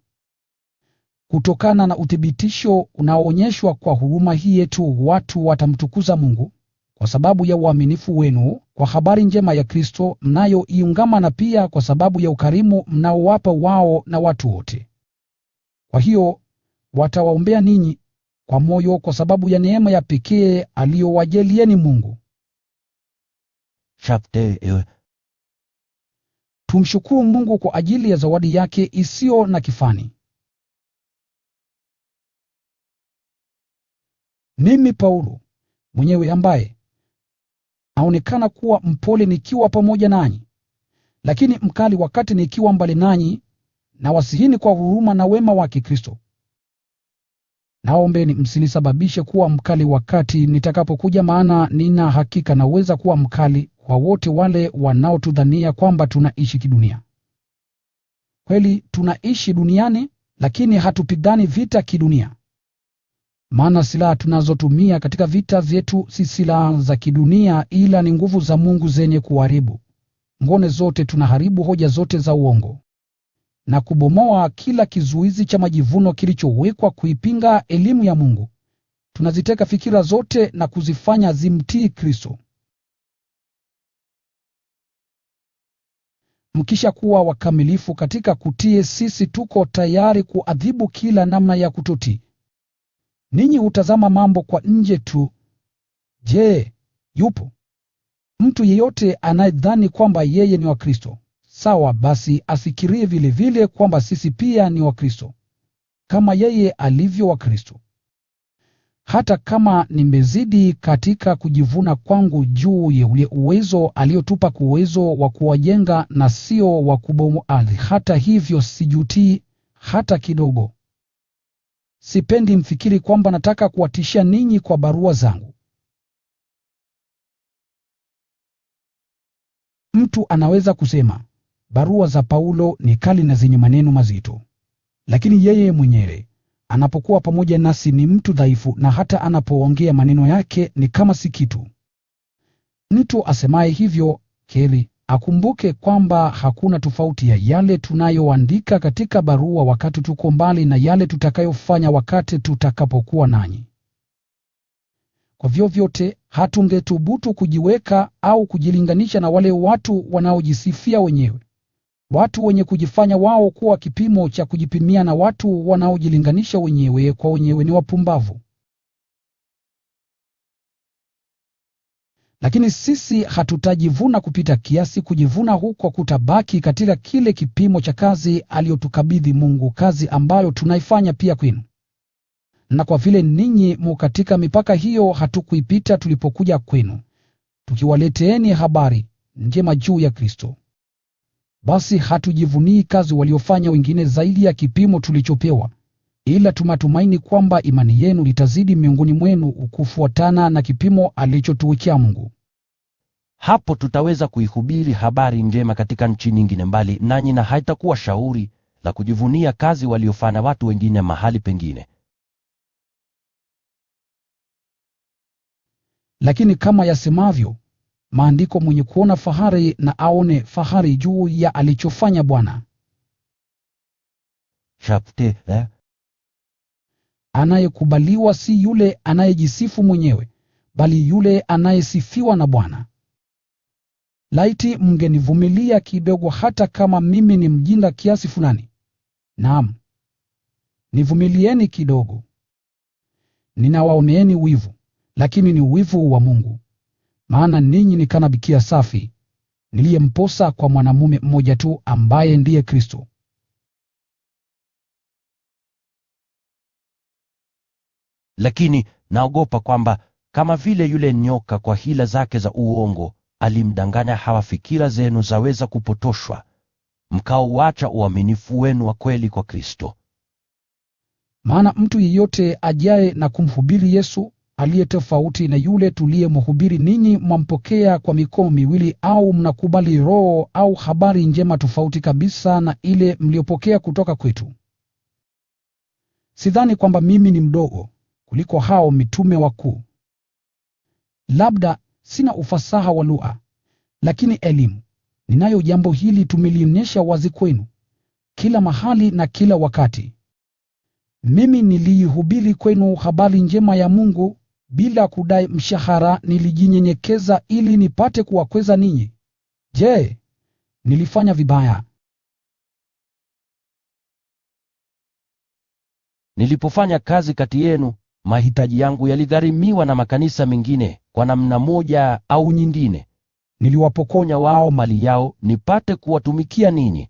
Kutokana na uthibitisho unaoonyeshwa kwa huduma hii yetu, watu watamtukuza Mungu kwa sababu ya uaminifu wenu kwa habari njema ya Kristo mnayoiungama, na pia kwa sababu ya ukarimu mnaowapa wao na watu wote. Kwa hiyo watawaombea ninyi kwa moyo kwa sababu ya neema ya pekee aliyowajalieni Mungu. Tumshukuru Mungu kwa ajili ya zawadi yake isiyo na kifani. Mimi Paulo mwenyewe, ambaye naonekana kuwa mpole nikiwa pamoja nanyi, lakini mkali wakati nikiwa mbali nanyi, na wasihini kwa huruma na wema wake Kristo. Naombeni msinisababishe kuwa mkali wakati nitakapokuja, maana nina hakika naweza kuwa mkali kwa wote wale wanaotudhania kwamba tunaishi kidunia. Kweli tunaishi duniani, lakini hatupigani vita kidunia. Maana silaha tunazotumia katika vita vyetu si silaha za kidunia, ila ni nguvu za Mungu zenye kuharibu ngome zote. Tunaharibu hoja zote za uongo na kubomoa kila kizuizi cha majivuno kilichowekwa kuipinga elimu ya Mungu. Tunaziteka fikira zote na kuzifanya zimtii Kristo. Mkisha kuwa wakamilifu katika kutii, sisi tuko tayari kuadhibu kila namna ya kutotii. Ninyi hutazama mambo kwa nje tu. Je, yupo mtu yeyote anayedhani kwamba yeye ni wa Kristo? Sawa, basi afikirie vile vile kwamba sisi pia ni wa Kristo, kama yeye alivyo wa Kristo. Hata kama nimezidi katika kujivuna kwangu juu ya ule uwezo aliotupa, uwezo wa kuwajenga na sio wa kubomoa, hata hivyo sijutii hata kidogo. Sipendi mfikiri kwamba nataka kuwatishia ninyi kwa barua zangu. Mtu anaweza kusema, barua za Paulo ni kali na zenye maneno mazito. Lakini yeye mwenyewe anapokuwa pamoja nasi ni mtu dhaifu, na hata anapoongea maneno yake ni kama si kitu. Mtu asemaye hivyo, heri Akumbuke kwamba hakuna tofauti ya yale tunayoandika katika barua wakati tuko mbali na yale tutakayofanya wakati tutakapokuwa nanyi. Kwa vyovyote, hatungethubutu kujiweka au kujilinganisha na wale watu wanaojisifia wenyewe. Watu wenye kujifanya wao kuwa kipimo cha kujipimia na watu wanaojilinganisha wenyewe kwa wenyewe ni wapumbavu. Lakini sisi hatutajivuna kupita kiasi. Kujivuna huko kutabaki katika kile kipimo cha kazi aliyotukabidhi Mungu, kazi ambayo tunaifanya pia kwenu. Na kwa vile ninyi mu katika mipaka hiyo, hatukuipita tulipokuja kwenu, tukiwaleteeni habari njema juu ya Kristo. Basi hatujivunii kazi waliofanya wengine zaidi ya kipimo tulichopewa, ila tunatumaini kwamba imani yenu itazidi miongoni mwenu kufuatana na kipimo alichotuwekea Mungu. Hapo tutaweza kuihubiri habari njema katika nchi nyingine mbali nanyi, na haitakuwa shauri la kujivunia kazi waliofanya watu wengine mahali pengine. Lakini kama yasemavyo Maandiko, mwenye kuona fahari na aone fahari juu ya alichofanya Bwana. Anayekubaliwa si yule anayejisifu mwenyewe, bali yule anayesifiwa na Bwana. Laiti mngenivumilia kidogo, hata kama mimi ni mjinga kiasi fulani. Naam, nivumilieni kidogo. Ninawaoneeni wivu, lakini ni wivu wa Mungu. Maana ninyi ni kana bikira safi, niliyemposa kwa mwanamume mmoja tu, ambaye ndiye Kristo. Lakini naogopa kwamba kama vile yule nyoka kwa hila zake za uongo alimdanganya Hawa, fikira zenu zaweza kupotoshwa, mkauacha uaminifu wenu wa kweli kwa Kristo. Maana mtu yeyote ajaye na kumhubiri Yesu aliye tofauti na yule tuliyemhubiri ninyi, mwampokea kwa mikono miwili, au mnakubali roho au habari njema tofauti kabisa na ile mliopokea kutoka kwetu. Sidhani kwamba mimi ni mdogo kuliko hao mitume wakuu. Labda sina ufasaha wa lugha, lakini elimu ninayo. Jambo hili tumelionyesha wazi kwenu kila mahali na kila wakati. Mimi nilihubiri kwenu habari njema ya Mungu bila kudai mshahara. Nilijinyenyekeza ili nipate kuwakweza ninyi. Je, nilifanya vibaya? Nilipofanya kazi kati yenu, mahitaji yangu yaligharimiwa na makanisa mengine kwa namna moja au nyingine. Niliwapokonya wao mali yao nipate kuwatumikia ninyi.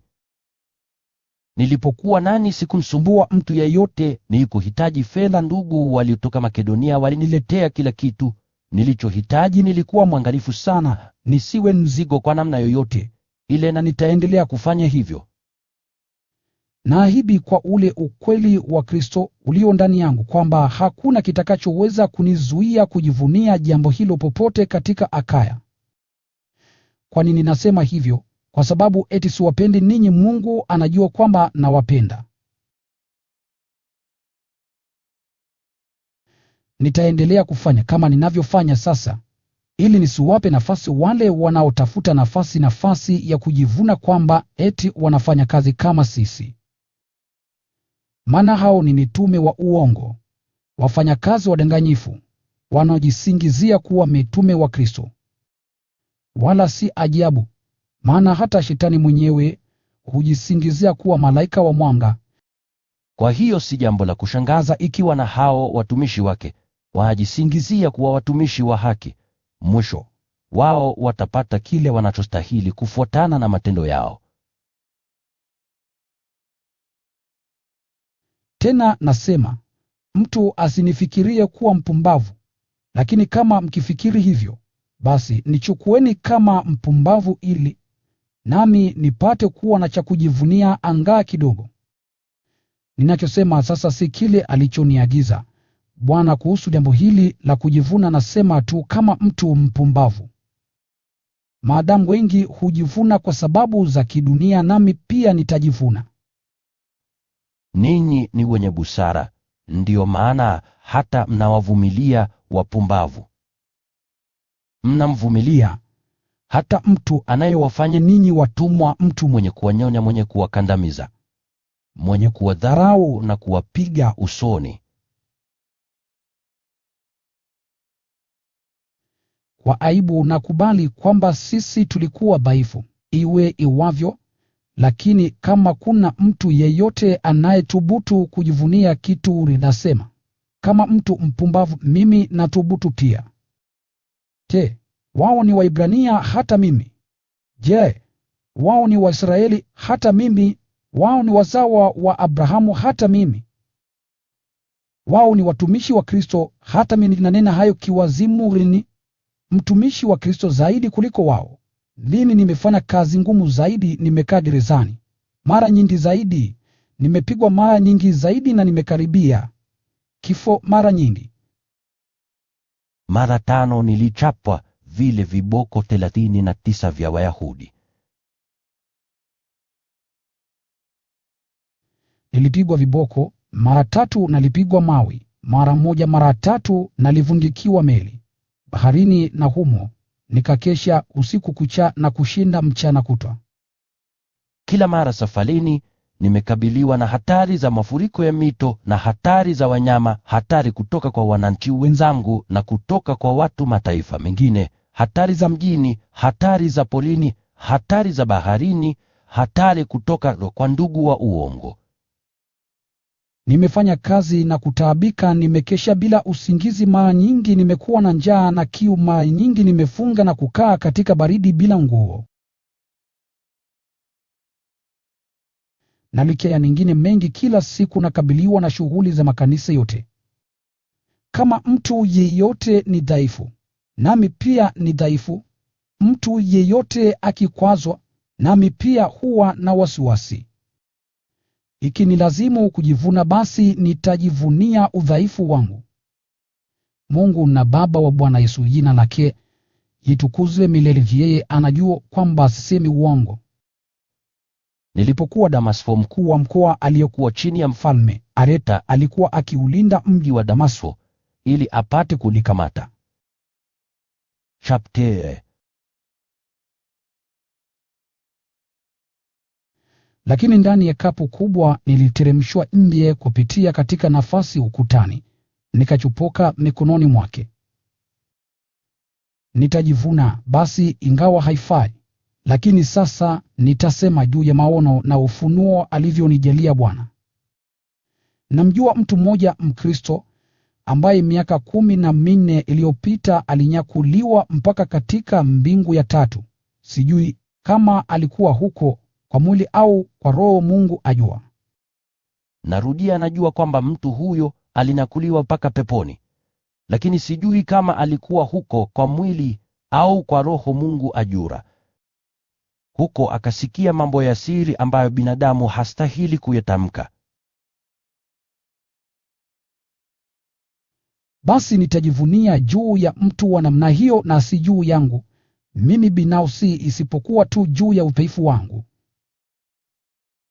Nilipokuwa nani sikumsumbua mtu yeyote. Nilikuhitaji fedha, ndugu waliotoka Makedonia waliniletea kila kitu nilichohitaji. Nilikuwa mwangalifu sana nisiwe mzigo kwa namna yoyote ile, na nitaendelea kufanya hivyo. Naahidi kwa ule ukweli wa Kristo ulio ndani yangu kwamba hakuna kitakachoweza kunizuia kujivunia jambo hilo popote katika Akaya. Kwa nini nasema hivyo? Kwa sababu eti siwapendi ninyi. Mungu anajua kwamba nawapenda. Nitaendelea kufanya kama ninavyofanya sasa, ili nisiwape nafasi wale wanaotafuta nafasi ya kujivuna kwamba eti wanafanya kazi kama sisi. Maana hao ni mitume wa uongo, wafanyakazi wadanganyifu, wanaojisingizia kuwa mitume wa Kristo. Wala si ajabu, maana hata Shetani mwenyewe hujisingizia kuwa malaika wa mwanga. Kwa hiyo si jambo la kushangaza ikiwa na hao watumishi wake wajisingizia kuwa watumishi wa haki. Mwisho wao watapata kile wanachostahili kufuatana na matendo yao. Tena nasema, mtu asinifikirie kuwa mpumbavu. Lakini kama mkifikiri hivyo, basi nichukueni kama mpumbavu, ili nami nipate kuwa na cha kujivunia angaa kidogo. Ninachosema sasa si kile alichoniagiza Bwana kuhusu jambo hili la kujivuna. Nasema tu kama mtu mpumbavu. Maadamu wengi hujivuna kwa sababu za kidunia, nami pia nitajivuna. Ninyi ni wenye busara, ndiyo maana hata mnawavumilia wapumbavu. Mnamvumilia hata mtu anayewafanya ninyi watumwa, mtu mwenye kuwanyonya, mwenye kuwakandamiza, mwenye kuwadharau na kuwapiga usoni. kwa aibu nakubali kwamba sisi tulikuwa dhaifu, iwe iwavyo, lakini kama kuna mtu yeyote anayethubutu kujivunia kitu, ninasema, kama mtu mpumbavu, mimi nathubutu pia. Je, wao ni Waibrania hata mimi? Je, wao ni Waisraeli hata mimi? Wao ni wazawa wa Abrahamu hata mimi? Wao ni watumishi wa Kristo hata mimi ninanena hayo kiwazimu? Ni mtumishi wa Kristo zaidi kuliko wao. Mimi nimefanya kazi ngumu zaidi, nimekaa gerezani mara nyingi zaidi, nimepigwa mara nyingi zaidi, na nimekaribia kifo mara nyingi. Mara 5 nilichapwa vile viboko 39 vya Wayahudi. Nilipigwa viboko mara 3, nalipigwa mawe mara 1, mara 3 nalivundikiwa meli baharini, na humo nikakesha usiku kucha na kushinda mchana kutwa. Kila mara safarini nimekabiliwa na hatari za mafuriko ya mito na hatari za wanyama, hatari kutoka kwa wananchi wenzangu na kutoka kwa watu mataifa mengine, hatari za mjini, hatari za polini, hatari za baharini, hatari kutoka kwa ndugu wa uongo. Nimefanya kazi na kutaabika, nimekesha bila usingizi mara nyingi, nimekuwa na njaa na kiu mara nyingi, nimefunga na kukaa katika baridi bila nguo. Na licha ya mengine mengi, kila siku nakabiliwa na shughuli za makanisa yote. Kama mtu yeyote ni dhaifu, nami pia ni dhaifu. Mtu yeyote akikwazwa, nami pia huwa na wasiwasi. Ikinilazimu kujivuna, basi nitajivunia udhaifu wangu. Mungu na Baba wa Bwana Yesu, jina lake litukuzwe milele. Yeye anajua kwamba sisemi uongo. Nilipokuwa Damasko, mkuu wa mkoa aliyekuwa chini ya mfalme Areta alikuwa akiulinda mji wa Damasko ili apate kulikamata. Chapter. Lakini ndani ya kapu kubwa niliteremshwa nje kupitia katika nafasi ukutani, nikachupoka mikononi mwake. Nitajivuna basi, ingawa haifai, lakini sasa nitasema juu ya maono na ufunuo alivyonijalia Bwana. Namjua mtu mmoja Mkristo ambaye miaka 14 iliyopita alinyakuliwa mpaka katika mbingu ya 3. Sijui kama alikuwa huko kwa mwili au kwa roho, Mungu ajua. Narudia, najua kwamba mtu huyo alinyakuliwa mpaka peponi. Lakini sijui kama alikuwa huko kwa mwili au kwa roho, Mungu ajua. Huko akasikia mambo ya siri ambayo binadamu hastahili kuyatamka. Basi nitajivunia juu ya mtu wa namna hiyo, na si juu yangu mimi binafsi, isipokuwa tu juu ya udhaifu wangu.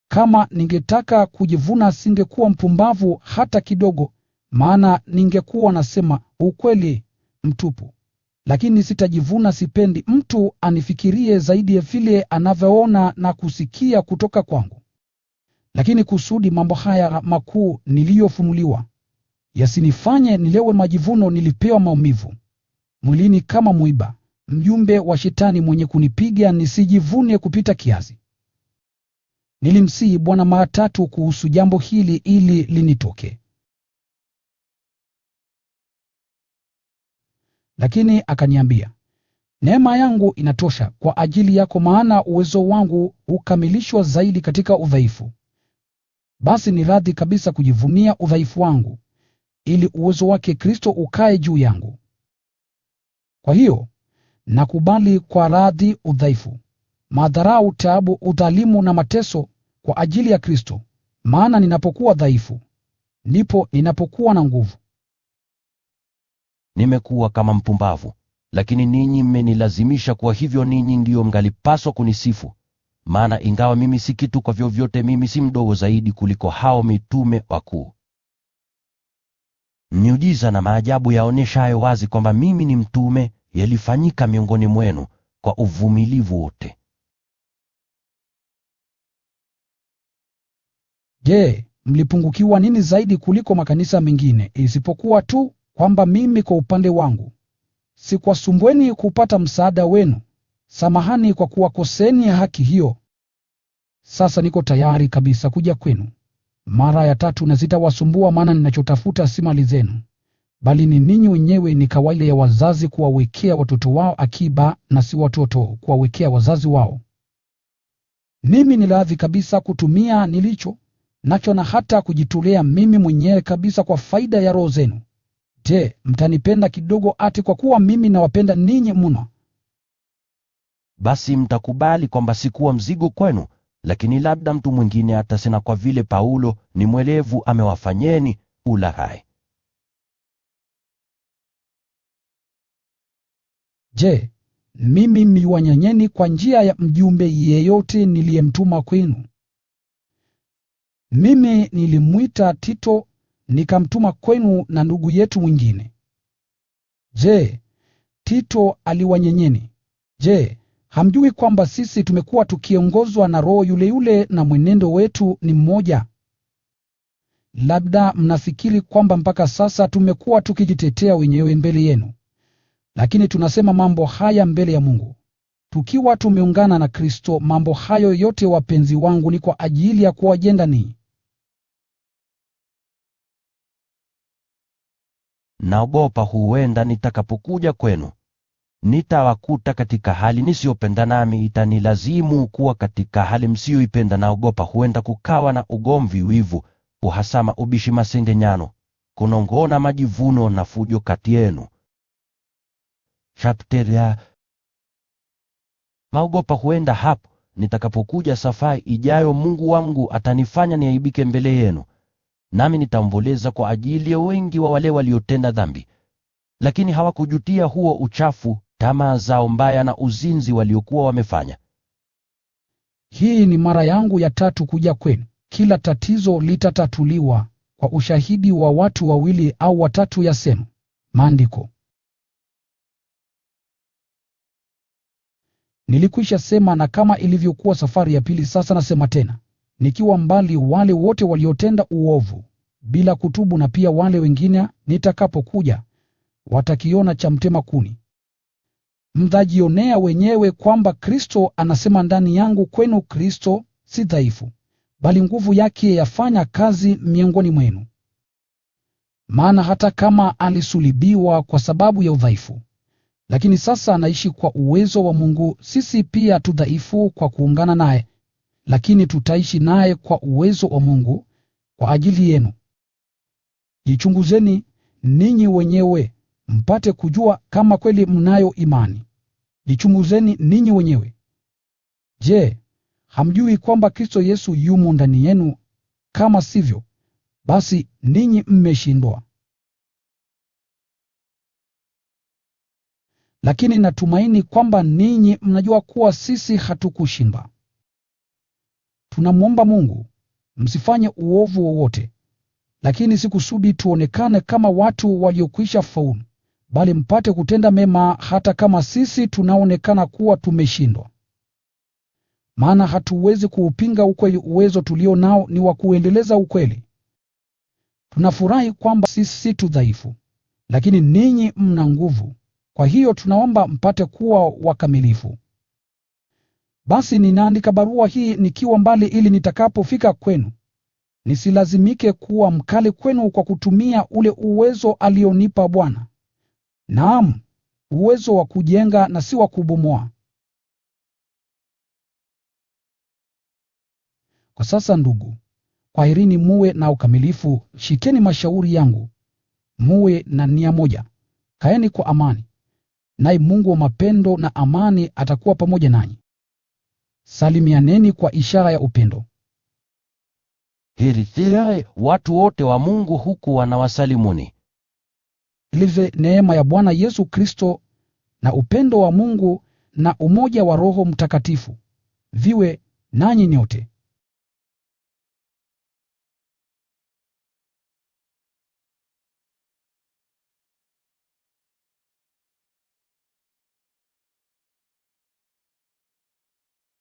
Kama ningetaka kujivuna, singekuwa mpumbavu hata kidogo, maana ningekuwa nasema ukweli mtupu. Lakini sitajivuna. Sipendi mtu anifikirie zaidi ya vile anavyoona na kusikia kutoka kwangu. Lakini kusudi mambo haya makuu niliyofunuliwa yasinifanye nilewe majivuno, nilipewa maumivu mwilini kama mwiba, mjumbe wa Shetani mwenye kunipiga nisijivune kupita kiasi. Nilimsihi Bwana mara 3 kuhusu jambo hili ili linitoke. Lakini akaniambia, neema yangu inatosha kwa ajili yako, maana uwezo wangu hukamilishwa zaidi katika udhaifu. Basi ni radhi kabisa kujivunia udhaifu wangu, ili uwezo wake Kristo ukae juu yangu. Kwa hiyo nakubali kwa radhi udhaifu, madharau, taabu, udhalimu na mateso kwa ajili ya Kristo, maana ninapokuwa dhaifu, ndipo ninapokuwa na nguvu. Nimekuwa kama mpumbavu, lakini ninyi mmenilazimisha kuwa hivyo. Ninyi ndio mngalipaswa kunisifu. Maana ingawa mimi si kitu kwa vyovyote, mimi si mdogo zaidi kuliko hao mitume wakuu. Miujiza na maajabu yaonyeshayo wazi kwamba mimi ni mtume yalifanyika miongoni mwenu, kwa uvumilivu wote. Je, mlipungukiwa nini zaidi kuliko makanisa mengine, isipokuwa tu kwamba mimi kwa upande wangu sikuwasumbweni kupata msaada wenu? Samahani kwa kuwakoseni haki hiyo. Sasa niko tayari kabisa kuja kwenu mara ya tatu, na sitawasumbua, maana ninachotafuta si mali zenu, bali ni ninyi wenyewe. Ni kawaida ya wazazi kuwawekea watoto wao akiba, na si watoto kuwawekea wazazi wao. Mimi ni radhi kabisa kutumia nilicho nacho, na hata kujitolea mimi mwenyewe kabisa kwa faida ya roho zenu. Je, mtanipenda kidogo ati kwa kuwa mimi nawapenda ninyi mno? Basi mtakubali kwamba sikuwa mzigo kwenu, lakini labda mtu mwingine atasema kwa vile Paulo ni mwelevu amewafanyeni ulaghai. Je, mimi mliwanyanyeni kwa njia ya mjumbe yeyote niliyemtuma kwenu? Mimi nilimwita Tito nikamtuma kwenu, na ndugu yetu mwingine. Je, Tito aliwanyenyeni? Je, hamjui kwamba sisi tumekuwa tukiongozwa na Roho yule yule na mwenendo wetu ni mmoja? Labda mnafikiri kwamba mpaka sasa tumekuwa tukijitetea wenyewe mbele yenu. Lakini tunasema mambo haya mbele ya Mungu. Tukiwa tumeungana na Kristo, mambo hayo yote, wapenzi wangu, ni kwa ajili ya kuwajenga ninyi. Naogopa huenda nitakapokuja kwenu nitawakuta katika hali nisiyopenda, nami itanilazimu kuwa katika hali msiyoipenda. Naogopa huenda kukawa na ugomvi, wivu, uhasama, ubishi, masengenyano, kunong'ona, majivuno na fujo kati yenu. Naogopa huenda hapo nitakapokuja safari ijayo, Mungu wangu atanifanya niaibike mbele yenu, nami nitaomboleza kwa ajili ya wengi wa wale waliotenda dhambi, lakini hawakujutia huo uchafu, tamaa zao mbaya na uzinzi waliokuwa wamefanya. Hii ni mara yangu ya tatu kuja kwenu. Kila tatizo litatatuliwa kwa ushahidi wa watu wawili au watatu, yasema Maandiko. Nilikwisha sema, na kama ilivyokuwa safari ya pili, sasa nasema tena, nikiwa mbali wale wote waliotenda uovu bila kutubu, na pia wale wengine nitakapokuja watakiona cha mtema kuni. Mtajionea wenyewe kwamba Kristo anasema ndani yangu kwenu. Kristo si dhaifu, bali nguvu yake yafanya kazi miongoni mwenu. Maana hata kama alisulubiwa kwa sababu ya udhaifu, lakini sasa anaishi kwa uwezo wa Mungu. Sisi pia tu dhaifu kwa kuungana naye, lakini tutaishi naye kwa uwezo wa Mungu kwa ajili yenu. Jichunguzeni ninyi wenyewe mpate kujua kama kweli mnayo imani. Jichunguzeni ninyi wenyewe. Je, hamjui kwamba Kristo Yesu yumo ndani yenu? Kama sivyo, basi ninyi mmeshindwa. Lakini natumaini kwamba ninyi mnajua kuwa sisi hatukushindwa. Tunamwomba Mungu, msifanye uovu wowote, lakini si kusudi tuonekane kama watu waliokwisha faulu, bali mpate kutenda mema, hata kama sisi tunaonekana kuwa tumeshindwa. Maana hatuwezi kuupinga ukweli. Uwezo tulio nao ni wa kuendeleza ukweli. Tunafurahi kwamba sisi tu dhaifu, lakini ninyi mna nguvu. Kwa hiyo tunaomba mpate kuwa wakamilifu. Basi ninaandika barua hii nikiwa mbali, ili nitakapofika kwenu nisilazimike kuwa mkali kwenu kwa kutumia ule uwezo alionipa Bwana. Naam, uwezo wa kujenga na si wa kubomoa. Kwa sasa ndugu, kwaherini, muwe na ukamilifu, shikeni mashauri yangu, muwe na nia moja, kaeni kwa amani. Naye Mungu wa mapendo na amani atakuwa pamoja nanyi. Salimianeni kwa ishara ya upendo. Watu wote wa Mungu huku wanawasalimuni. Ilivyo neema ya Bwana Yesu Kristo na upendo wa Mungu na umoja wa Roho Mtakatifu viwe nanyi nyote.